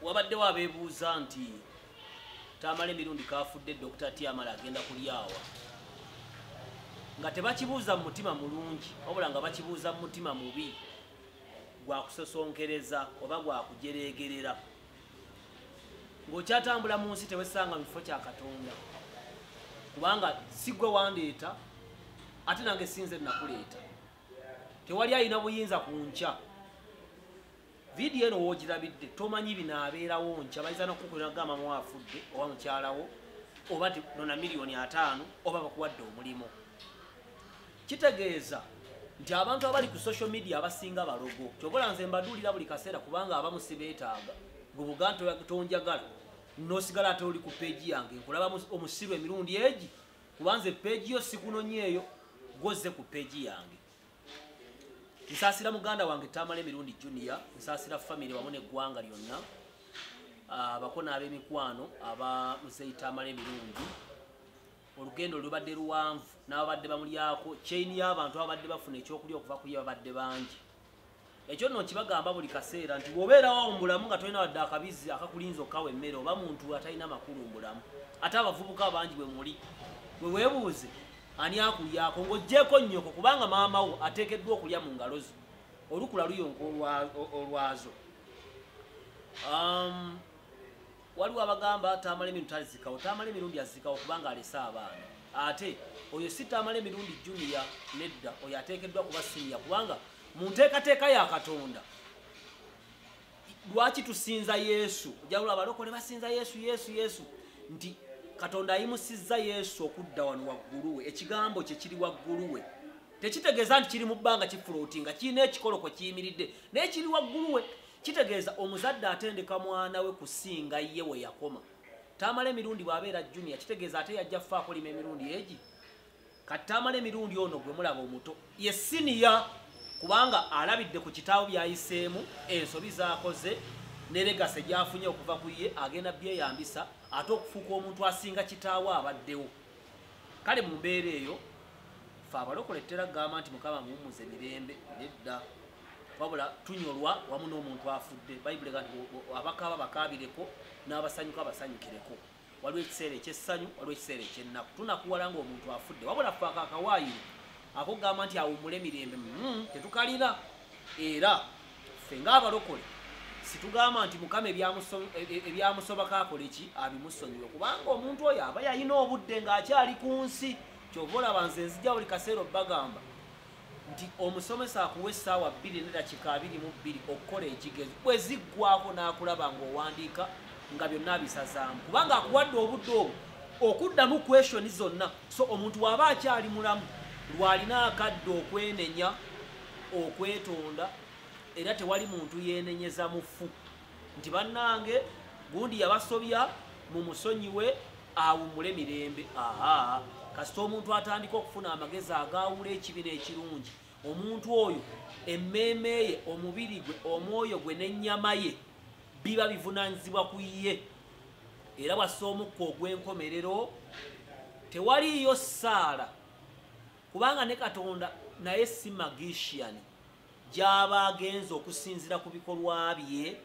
wabaddewo abeebuuza nti Tamale emirundi kafudde Dr. Tiamala agenda kulyawa nga tebakibuuza mu mutima mulungi wabula nga bakibuuza mu mutima mubi gwa kusosonkereza oba gwa kujereegerera ng'okyatambula mu nsi tewesanga mu kifo kya Katonda kubanga si gwe wandeeta ate nange sinze nakuleeta tewali alina buyinza ku nkya vidiyo eno woogirabidde tomanyi binaabeerawo nkya bayinza n'okukukolera gamba mwafudde oba mukyalawo oba nona miliyoni 5 oba bakuwadde omulimu kitegeeza nti abantu abali ku social media abasinga balogo kyobola nze mbaduulira buli kaseera kubanga abamu sibeetaaga gwe buga tonjagala n'osigala ate oli ku peegi yange nkulaba omusiru emirundi egi kubanze peegi yo sikunonyeeyo gozze ku peegi yange nsaasira muganda wange Tamale emirundi Junior nsaasira family wamu n'eggwanga lyonna abako n'ab'emikwano aba Muzeeyi Tamale emirundi olugendo lubadde luwanvu n'ababadde bamulyako chain y'abantu abadde bafuna ekyokulya okuva ku babadde bangi ekyo nno kibagamba buli kaseera nti bw'obeerawo mu bulamu nga tolina wadde akabizi akakulinza okkawa emmere oba muntu atalina makulu mu bulamu ate abavubuka abangi bwe muli bwe weebuuze ani akulyako ng'oggyeko nnyoko kubanga maama wo ateekeddwa okulya mu ngalo zo olukula luyonka olwazo waliwo abagamba Tamale emirundi tazikawo Tamale emirundi azikawo kubanga alese abaana ate oyo si Tamale emirundi Junior nedda oyo ateekeddwa kuba siniya kubanga mu nteekateeka ya Katonda lwaki tusinza Yesu ojawula abalokole basinza Yesu nti Katonda ayimusizza Yesu okudda wano waggulu we ekigambo kye kiri waggulu we tekitegeeza nti kiri mu bbanga kifulootinga kirina ekikolo kwe kiyimiridde naye kiri waggulu we kitegeeza omuzadde atendeka mwana we kusinga ye we yakoma Tamale emirundi bw'abeera Junior kitegeeza ate yajja faako lima emirundi egi kati Tamale emirundi ono gwe mulaba omuto ye siniya kubanga alabidde ku kitaawo byayiseemu ensobi z'akoze ne legase gy'afunye okuva ku ye agenda byeyambisa ate okufuuka omuntu asinga kitaawo abaddewo kale mu mbeera eyo fe abalokole ttera kugamba nti Mukama muwummuze emirembe nedda wabula tunyolwa wamu n'omuntu afudde bayibuli ega nti abakaaba bakaabireko n'abasanyuka basanyukireko waliwo ekiseera ekyessanyu waliwo ekiseera ekyennaku tunakuwala ng'omuntu afudde wabula fe akawaayiro akugamba nti awummule emirembe tetukalina era ffe ng'abalokole situgamba nti Mukama ebyamusobako akola eki abimusonyiwe kubanga omuntu oyo aba yalina obudde ng'akyali ku nsi kyova olaba nze nzija buli kaseera obbagamba nti omusomesa akuwa essaawa 2 ne dakiika 22 okukola ekigezo bwe ziggwako n'akulaba ng'owandiika nga byonna abisazaamu kubanga akuwadde obudde obwo okuddamu kweshoni zonna so omuntu waba akyali mulamu lwalina akadde okwenenya okwetonda era tewali muntu yeenenyeza mufu nti bannange gundi yabasobya mu musonyiwe awummule emirembe kasita omuntu atandika okufuna amagezi agaawula ekibi n'ekirungi omuntu oyo emmeeme ye omubiri gwe omwoyo gwe n'ennyama ye biba bivunaanyizibwa ku ye era bwassa omukka ogw'enkomerero tewaliyo ssaala kubanga ne Katonda naye si magician gy'aba agenza okusinzira ku bikolwa bye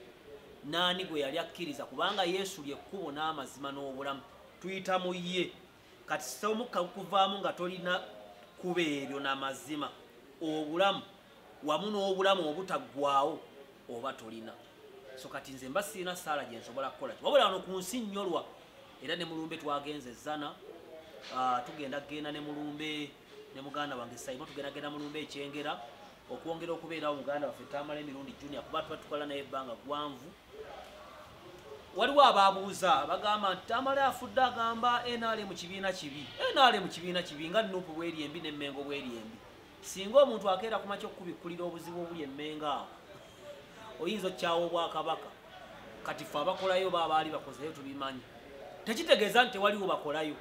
naani gwe yali akkiriza kubanga Yesu lyekkubo n'amazima n'obulamu tuyita mu ye kati omukka gukuvaamu nga tolina kuba ebyo n'amazima obulamu wamu n'obulamu obutaggwaawo oba tolina so kati nze mba sirina ssaala gye nsobola kukola wabula wano ku nsi nnyolwa era ne mulumbe twagenze zana tugenda ne mulumbe ne muganda wange Saimo tugenda mulumbe ekyengera okwongera okubeerawo muganda waffe Tamale emirundi Junior kuba tuba tukola naye ebbanga gwanvu waliwo ababuuza bagamba nti Tamale afudde agamba enaale mu kibiina kibi nga Nuupu bweri embi n'Emmengo bweri embi singa omuntu akeera ku makya okubikkulira obuzibu obuli Emmengo awo oyinza okyawa Obwakabaka kati ffe abakolayo baba baali bakozeyo tubimanyi tekitegeeza nti tewaliwo bakolayo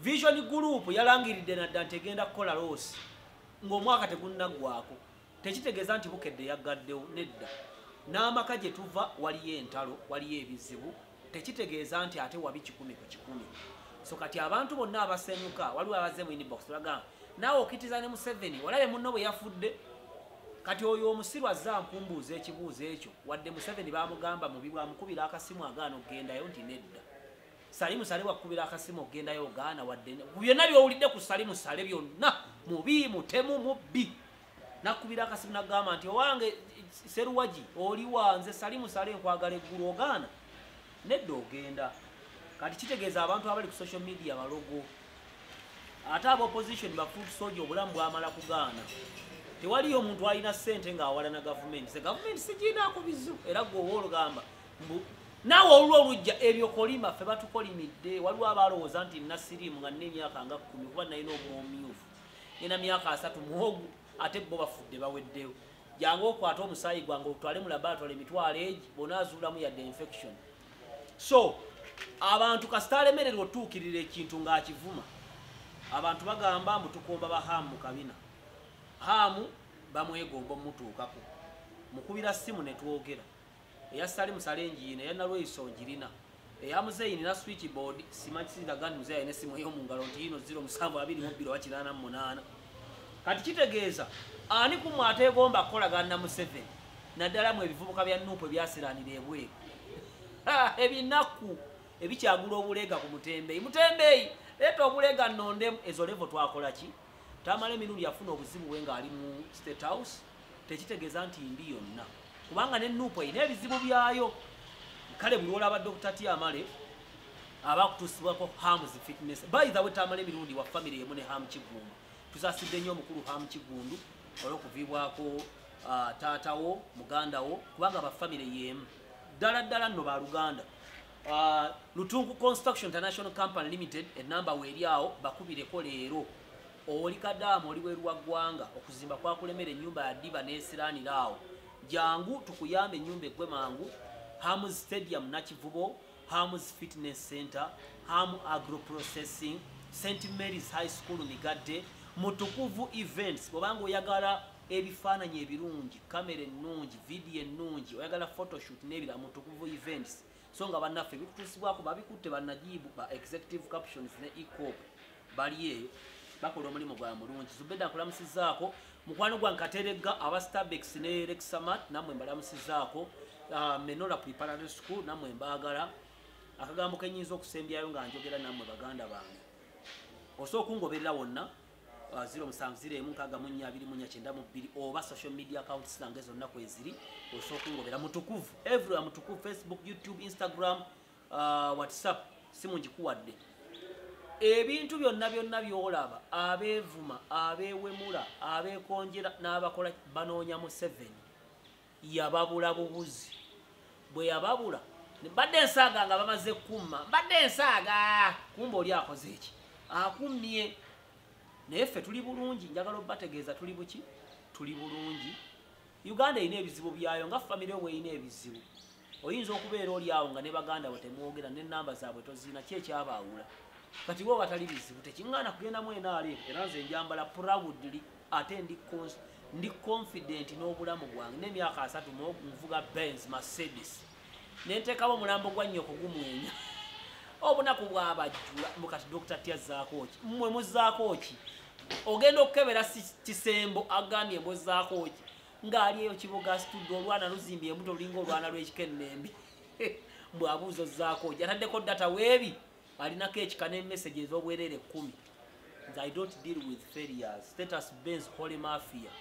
Vision Group yalangiridde nadda nti egenda kukola loosi ng'omwaka tegunnaggwako tekitegeeza nti bukedde yaggaddewo nedda n'amaka gye tuva waliyo entalo waliyo ebizibu tekitegeeza nti ate wabi 10 ku 100 so kati abantu bonna abasenyuka waliwo abaze mu inbox bagamba naawe okitiza ne Museveni walabe munno bwe yafudde kati oyo omusiru azza mkumbuuza ekibuuzo ekyo wadde Museveni bamugamba mubi bwamukubira akasimu agaana okugendayo nti nedda Salimu Sale wakubira akasimu okugendayo ogaana wadde byonna byowulidde ku Salimu Sale byonna mubi mutemu mubbi nakubira akasimu nagamba nti owange Seruwaji oli wanze Salimu Sale nkwagala eggulu ogaana nedda ogenda kati kitegeeza abantu abali ku social media balogo ate aba opposition bafuuti soja obulamu bwamala kugaana tewaliyo omuntu alina ssente ng'awalana gavumenti gavumenti siginaako bizu era gwe oba olugamba naawe olwo olujja ebyo kolima ffe batukolimidde waliwo abalowooza nti nasiriimu nga nina emyaka nga 10 kuba nalina omwomyufu nina myaka 3 muwogu ate bo bafudde baweddewo jangu okwata omusaayi gwange otwale mu laboratory emitwalo egi bonaazuulamu yadde infection so abantu kasitalemererwa otuukirira ekintu ng'akivuma abantu bagamba mbu tukomba bahamu mu kabina hamu bamwegomba omutuukako mukubira simu ne twogera eya Salimu Sale enjiina eya Nalweyiso ngirina eya Muzeeyini na switchboard simakisiraga nti Muzeeyi alina essimu ey'omu ngalo nti yino 0722 kati kitegeeza ani kumwe ateegomba akolagana na Museveni naddala mu ebivubuka bya Nuupu ebyasiranira ebweru ebinaku ebikyagula obulega ku Mutembeeyi leeta obulega nnondemu ezo levo twakola ki tamala emirundi yafuna obuzibu we ng'ali mu State House tekitegeeza nti mbi yonna kubanga ne Nuupu erina ebizibu byayo kale buli olaba Dr. Tyamale abakutuusibwako Harms Fitness by the way tamala emirundi wa family emu ne Ham Kigundu tusaasidde nnyo omukulu Ham Kigundu olw'okuviibwako taatawo mugandawo kubanga ba family yemu ddala nno baluganda Lutunku Construction International Company Limited enamba weeri awo bakubireko leero oli kadaamu oli bweruwa ggwanga okuzimba kwakulemera ennyumba ya Diba n'esiraanira awo jangu tukuyambe ennyumba eggwe mangu Hams Stadium Nakivubo Hams Fitness Center Ham Agro Processing St. Mary's High School Migadde Mutukuvu Events bwobanga oyagala ebifaananyi ebirungi kamera ennungi video ennungi oyagala photoshoot n'ebira Mutukuvu Events so nga bannaffe bikutuusibwako babikutte bannajibu ba executive captions ne ecop bali eyo bakola omulimu gwa mulungi Zubeda nkulamusizaako mukwano gwa Nkateregga aba Starbex ne Rexamat namwe mbalamusizaako Menola Preparatory School namwe mbaagala akagambo kenyinza okusembyayo nga njogera namwe baganda bange osobola okungoberera wonna 0701644292 oba social media accounts zange zonna kweziri osobola okungobera Mutukuvu everywhere Mutukuvu Facebook YouTube Instagram WhatsApp simu njikuwadde ebintu byonna byolaba abeevuma abeewemula abeekonjera n'abakola banoonya Museveni yababula bubuzi bwe yababula mbadde ensaaga nga bamaze kumma mbadde ensaaga kumba oli akoze eki akummye naye ffe tuli bulungi njagala obategeeza tuli buki tuli bulungi Uganda erina ebizibu byayo nga famire we erina ebizibu oyinza okubeera oli awo nga ne baganda bo temwogera n'ennamba zaabwe tozina ki ekyabaawula kati bo batali bizibu tekiŋŋaana kugenda mu NRM era nze njambala proudly ate ndi confident n'obulamu bwange n'emyaka 3 nvuga Benz Mercedes nenteekawo omulambo gwa nnyoko gumwenya obunaku bwabajjula mukati Dr. Tyazzaako ki mmwe muzzaako ki ogenda okukebera kisembo agambye mbozzaako ki ng'ali eyo kibuga studio olwana luzimbye embuto lulinga olwana lw'ekikennembi mbwabuuzo zzaako ki ataddeko data weebi alinako ekika n'emessage ez'obwereere 10 I don't deal with failures status Benz Holy Mafia